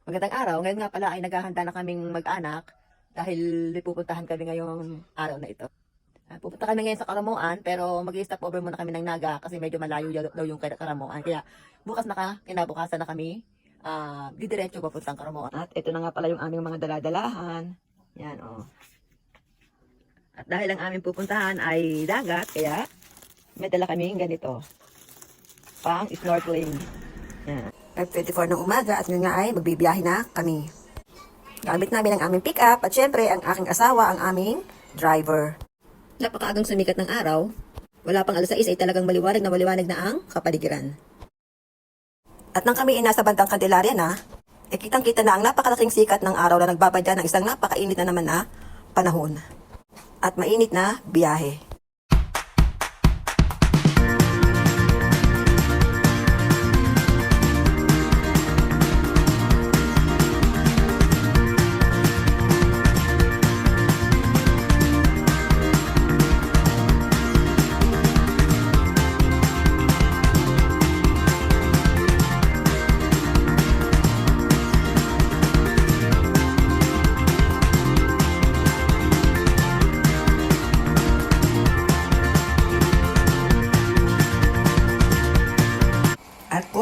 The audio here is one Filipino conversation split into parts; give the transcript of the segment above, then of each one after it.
Magandang araw. Ngayon nga pala ay naghahanda na kaming mag-anak dahil pupuntahan kami ngayong araw na ito. Pupunta kami ngayon sa Karamuan pero mag-i-stop over muna kami ng Naga kasi medyo malayo daw yung Karamuan. Kaya bukas kinabukasan na kami didiretso papuntang Karamuan. At ito na nga pala yung aming mga daladalahan. Yan o. At dahil ang aming pupuntahan ay dagat, kaya may dala kaming ganito. Pang snorkeling. Yan. 5:24 ng umaga at ngayon nga ay magbibiyahe na kami. Gamit namin ang aming pick-up at syempre ang aking asawa ang aming driver. Napakaagang sumikat ng araw. Wala pang alas 6 ay talagang maliwanag na ang kapaligiran. At nang kami ay nasa bandang Candelaria na, kitang-kita na ang napakalaking sikat ng araw na nagbabadya ng isang napakainit na naman na panahon. At mainit na biyahe.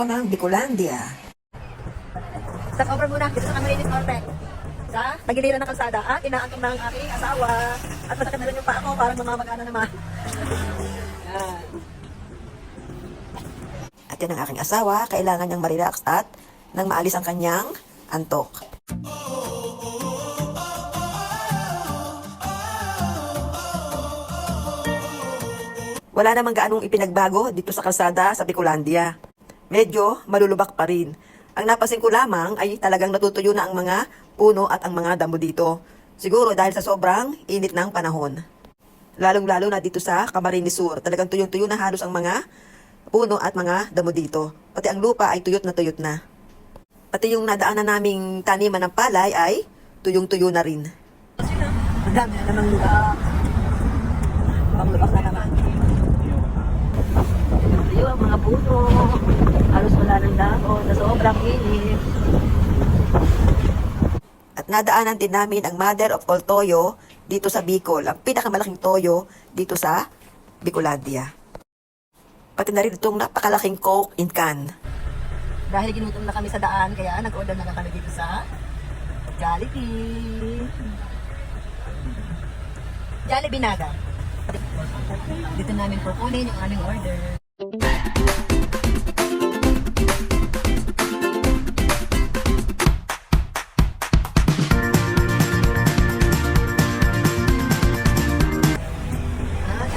Ng Bicolandia. Stop over muna dito sa Camarines Norte. Sa pagiliran ng kalsada at inaantong ng aking asawa at masakit na rin yung paa ko parang mamamagana naman. Yan. At yan ang aking asawa, kailangan niyang marelax at nang maalis ang kanyang antok. Wala namang gaanong ipinagbago dito sa kalsada sa Bicolandia. Medyo malulubak pa rin. Ang napansin ko lamang ay talagang natutuyo na ang mga puno at ang mga damo dito. Siguro dahil sa sobrang init ng panahon. Lalong-lalo na dito sa Camarines Sur. Talagang tuyong-tuyo na halos ang mga puno at mga damo dito. Pati ang lupa ay tuyot na. Pati yung nadaanan naming taniman ng palay ay tuyong-tuyo na rin. Ang dami na namang lubak. Panglubak na naman. Tuyo ang mga puno. Halos wala ng dahon na sobrang init. At nadaanan din namin ang mother of all toyo dito sa Bicol. Ang pinakamalaking toyo dito sa Bicolandia. Pati na rin itong napakalaking Coke in can. Dahil ginutom na kami sa daan, kaya nag-order na kami dito sa Jollibee. Jollibee Naga. Dito namin kukunin yung aming order.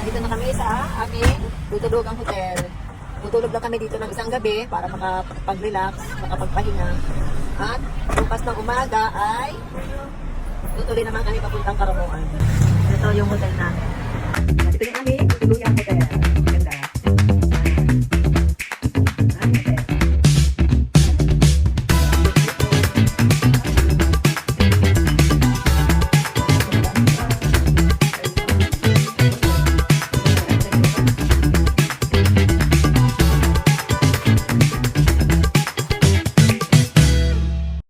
Dito na kami sa aming tutulugang hotel. Tutulog lang kami dito ng isang gabi para makapag-relax, makapagpahinga. At bukas ng umaga ay tutuloy naman kami papuntang Karamuan. Ito yung hotel namin. Dito yung aming tutulugang hotel.